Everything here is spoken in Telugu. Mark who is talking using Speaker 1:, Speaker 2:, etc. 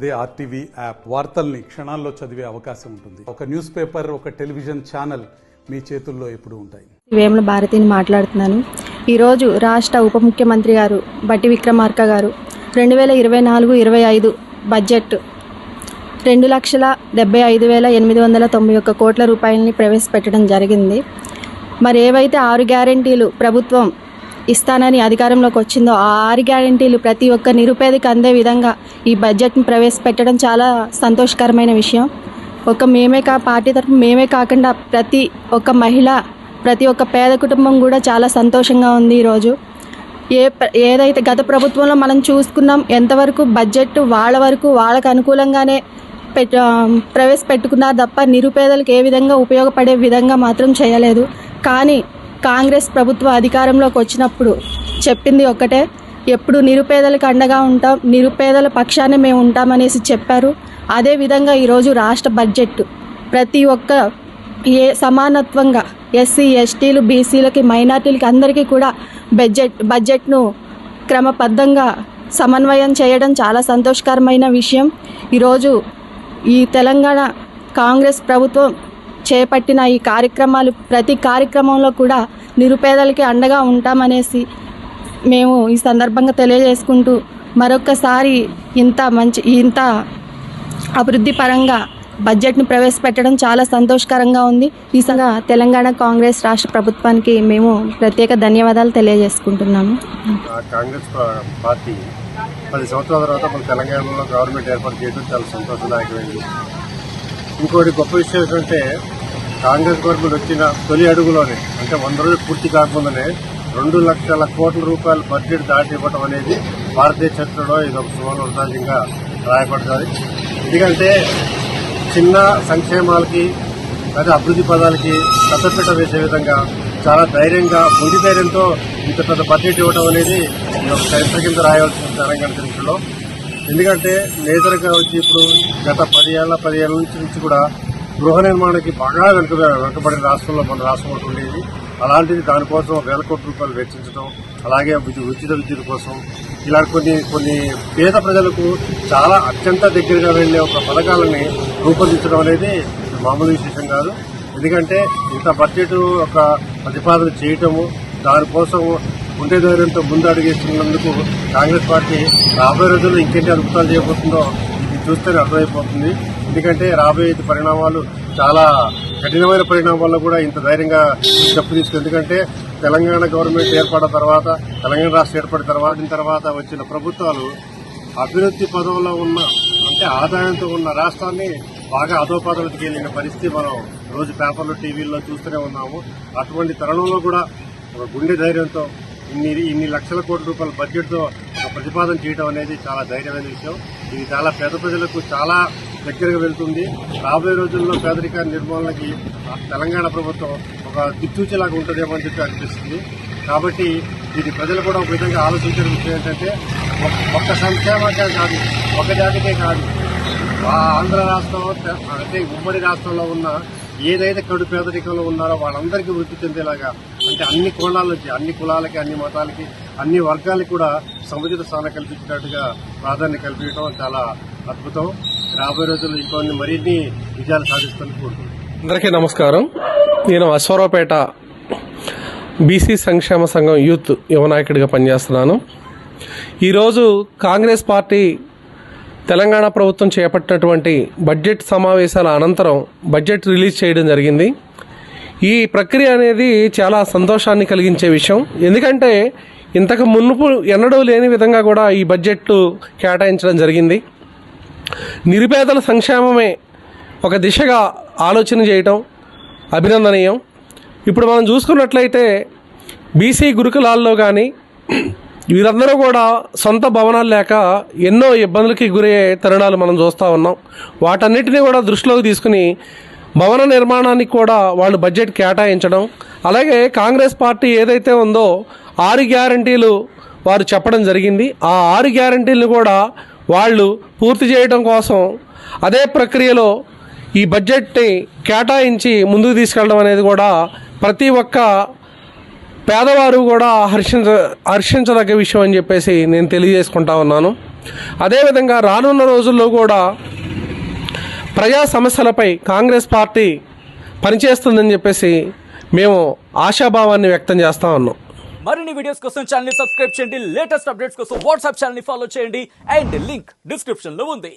Speaker 1: అదే ఆర్టీవీ యాప్ వార్తల్ని క్షణాల్లో చదివే అవకాశం ఉంటుంది. ఒక న్యూస్ పేపర్, ఒక టెలివిజన్ ఛానల్ మీ చేతుల్లో ఎప్పుడూ ఉంటాయి.
Speaker 2: వేముల భారతిని మాట్లాడుతున్నాను. ఈరోజు రాష్ట్ర ఉప ముఖ్యమంత్రి గారు బట్టి విక్రమార్క గారు 2024-25 బడ్జెట్ 2,75,891 కోట్ల రూపాయలని ప్రవేశపెట్టడం జరిగింది. మరి ఏవైతే 6 గ్యారెంటీలు ప్రభుత్వం ఇస్తానని అధికారంలోకి వచ్చిందో ఆ 6 గ్యారెంటీలు ప్రతి ఒక్క నిరుపేదకి అందే విధంగా ఈ బడ్జెట్ని ప్రవేశపెట్టడం చాలా సంతోషకరమైన విషయం. పార్టీ తరఫున మేమే కాకుండా ప్రతి ఒక్క మహిళ, ప్రతి ఒక్క పేద కుటుంబం కూడా చాలా సంతోషంగా ఉంది. ఈరోజు ఏదైతే గత ప్రభుత్వంలో మనం చూసుకున్నాం, ఎంతవరకు బడ్జెట్ వాళ్ళ వరకు వాళ్ళకు అనుకూలంగానే ప్రవేశపెట్టుకున్నారు తప్ప నిరుపేదలకు ఏ విధంగా ఉపయోగపడే విధంగా మాత్రం చేయలేదు. కానీ కాంగ్రెస్ ప్రభుత్వం అధికారంలోకి వచ్చినప్పుడు చెప్పింది ఒక్కటే, ఎప్పుడు నిరుపేదలకు అండగా ఉంటాం, నిరుపేదల పక్షానే మేము ఉంటామనేసి చెప్పారు. అదేవిధంగా ఈరోజు రాష్ట్ర బడ్జెట్ ప్రతి ఒక్క సమానత్వంగా ఎస్సీ, ఎస్టీలు, బీసీలకి, మైనార్టీలకి అందరికీ కూడా బడ్జెట్ను క్రమబద్ధంగా సమన్వయం చేయడం చాలా సంతోషకరమైన విషయం. ఈరోజు ఈ తెలంగాణ కాంగ్రెస్ ప్రభుత్వం చేపట్టిన ఈ కార్యక్రమాలు ప్రతి కార్యక్రమంలో కూడా నిరుపేదలకి అండగా ఉంటామనేసి మేము ఈ సందర్భంగా తెలియజేసుకుంటూ మరొక్కసారి ఇంత అభివృద్ధి పరంగా బడ్జెట్ని ప్రవేశపెట్టడం చాలా సంతోషకరంగా ఉంది. ఈ సంగా తెలంగాణ కాంగ్రెస్ రాష్ట్ర ప్రభుత్వానికి మేము ప్రత్యేక ధన్యవాదాలు తెలియజేసుకుంటున్నాము.
Speaker 3: కాంగ్రెస్ పార్టీ 10 సంవత్సరాల తర్వాత మన తెలంగాణలో గవర్నమెంట్ ఏర్పాటు చేయడం చాలా సంతోషదాయకమైంది. ఇంకోటి గొప్ప విషయం ఏంటంటే, కాంగ్రెస్ గవర్నమెంట్ వచ్చిన తొలి అడుగులోనే, అంటే 100 రోజులు పూర్తి కాకముందనే 2 లక్షల కోట్ల రూపాయల బడ్జెట్ దాటి ఇవ్వడం అనేది భారతీయ చరిత్రలో ఇది ఒక సువర్ణోత్సాహంగా రాయబడుతుంది. ఎందుకంటే చిన్న సంక్షేమాలకి లేదా అభివృద్ధి పదాలకి పెద్దపీట వేసే విధంగా చాలా ధైర్యంగా, మొండి ధైర్యంతో ఇంత పెద్ద బడ్జెట్ ఇవ్వడం అనేది ఒక చరిత్ర కింద రాయవలసిన తెలంగాణ చరిత్రలో. ఎందుకంటే మేజర్గా వచ్చి ఇప్పుడు గత 10 ఏళ్ల నుంచి కూడా గృహ నిర్మాణానికి బాగా వెనుకబడిన రాష్ట్రంలో మన రాష్ట్రం ఒకటి ఉండేది. అలాంటిది దానికోసం 1,000 కోట్ల రూపాయలు వెచ్చించడం, అలాగే ఉచిత విద్యుత్ కోసం ఇలా కొన్ని పేద ప్రజలకు చాలా అత్యంత దగ్గరగా వెళ్లే ఒక పథకాలని రూపొందించడం అనేది మామూలు విశేషం కాదు. ఎందుకంటే ఇంత బడ్జెట్ ఒక ప్రతిపాదన చేయటము, దానికోసం గుండె ధైర్యంతో ముందు అడుగేస్తున్నందుకు కాంగ్రెస్ పార్టీ రాబోయే రోజుల్లో ఇంకెన్ని అద్భుతాలు చేయబోతుందో ఇది చూస్తేనే అర్థమైపోతుంది. ఎందుకంటే రాబోయే పరిణామాలు చాలా కఠినమైన పరిణామాల్లో కూడా ఇంత ధైర్యంగా చెప్పు తీసుకుంది. ఎందుకంటే తెలంగాణ గవర్నమెంట్ ఏర్పడిన తర్వాత, తెలంగాణ రాష్ట్రం ఏర్పడిన తర్వాత వచ్చిన ప్రభుత్వాలు అభివృద్ధి పదంలో ఉన్న, అంటే ఆదాయంతో ఉన్న రాష్ట్రాన్ని బాగా అధోపాదాలకు వెళ్ళిన పరిస్థితి మనం రోజు పేపర్లు, టీవీల్లో చూస్తూనే ఉన్నాము. అటువంటి తరుణంలో కూడా ఒక గుండె ధైర్యంతో ఇన్ని లక్షల కోట్ల రూపాయల బడ్జెట్తో ఒక ప్రతిపాదన చేయడం అనేది చాలా ధైర్యమైన విషయం. ఇది చాలా పేద ప్రజలకు చాలా దగ్గరగా వెళ్తుంది. రాబోయే రోజుల్లో పేదరిక నిర్మూలనకి తెలంగాణ ప్రభుత్వం ఒక దిక్సూచిలాగా ఉంటుందేమో అని చెప్పి అనిపిస్తుంది. కాబట్టి ఇది ప్రజలు కూడా ఒక విధంగా ఆలోచించిన విషయం ఏంటంటే, ఒక్క సంక్షేమకే కాదు, ఒక జాతికే కాదు, ఆంధ్ర రాష్ట్రం అంటే ఉమ్మడి రాష్ట్రంలో ఉన్న ఏదైతే కడు పేదరికంలో ఉన్నారో వాళ్ళందరికీ వృద్ధి చెందేలాగా, అంటే అన్ని కోణాల నుంచి, అన్ని కులాలకి, అన్ని మతాలకి, అన్ని వర్గాలకి కూడా సముచిత స్థానం కల్పించినట్టుగా ప్రాధాన్యత కల్పించడం చాలా అద్భుతం. రాబోయే రోజుల్లో ఇంకొన్ని మరిన్ని విజయాలు సాధిస్తాను కోరుకుంటున్నాను.
Speaker 4: అందరికీ నమస్కారం. నేను అశ్వరావుపేట బీసీ సంక్షేమ సంఘం యూత్ యువ నాయకుడిగా పనిచేస్తున్నాను. ఈరోజు కాంగ్రెస్ పార్టీ తెలంగాణ ప్రభుత్వం చేపట్టినటువంటి బడ్జెట్ సమావేశాల అనంతరం బడ్జెట్ రిలీజ్ చేయడం జరిగింది. ఈ ప్రక్రియ అనేది చాలా సంతోషాన్ని కలిగించే విషయం. ఎందుకంటే ఇంతకు మునుపు ఎన్నడూ లేని విధంగా కూడా ఈ బడ్జెట్ కేటాయించడం జరిగింది. నిరుపేదల సంక్షేమమే ఒక దిశగా ఆలోచన చేయటం అభినందనీయం. ఇప్పుడు మనం చూసుకున్నట్లయితే బీసీ గురుకులాల్లో కానీ వీరందరూ కూడా సొంత భవనాలు లేక ఎన్నో ఇబ్బందులకి గురయ్యే తరుణాలు మనం చూస్తూ ఉన్నాం. వాటన్నిటినీ కూడా దృష్టిలోకి తీసుకుని భవన నిర్మాణానికి కూడా వాళ్ళు బడ్జెట్ కేటాయించడం, అలాగే కాంగ్రెస్ పార్టీ ఏదైతే ఉందో 6 గ్యారంటీలు వారు చెప్పడం జరిగింది. ఆ 6 గ్యారంటీలను కూడా వాళ్ళు పూర్తి చేయడం కోసం అదే ప్రక్రియలో ఈ బడ్జెట్ని కేటాయించి ముందుకు తీసుకెళ్ళడం అనేది కూడా ప్రతి ఒక్క పేదవారు కూడా హర్షించదగ్గ విషయం అని చెప్పేసి నేను తెలియజేసుకుంటా ఉన్నాను. అదేవిధంగా రానున్న రోజుల్లో కూడా ప్రజా సమస్యలపై కాంగ్రెస్ పార్టీ పనిచేస్తుందని చెప్పేసి మేము ఆశాభావాన్ని వ్యక్తం చేస్తూ ఉన్నాం.
Speaker 5: మరిన్ని వీడియోస్ కోసం ఛానల్ ని సబ్స్క్రైబ్ చేయండి. లేటెస్ట్ అప్డేట్స్ కోసం వాట్సాప్ ఛానల్ ని ఫాలో చేయండి. అండ్ లింక్ డిస్క్రిప్షన్ లో ఉంది.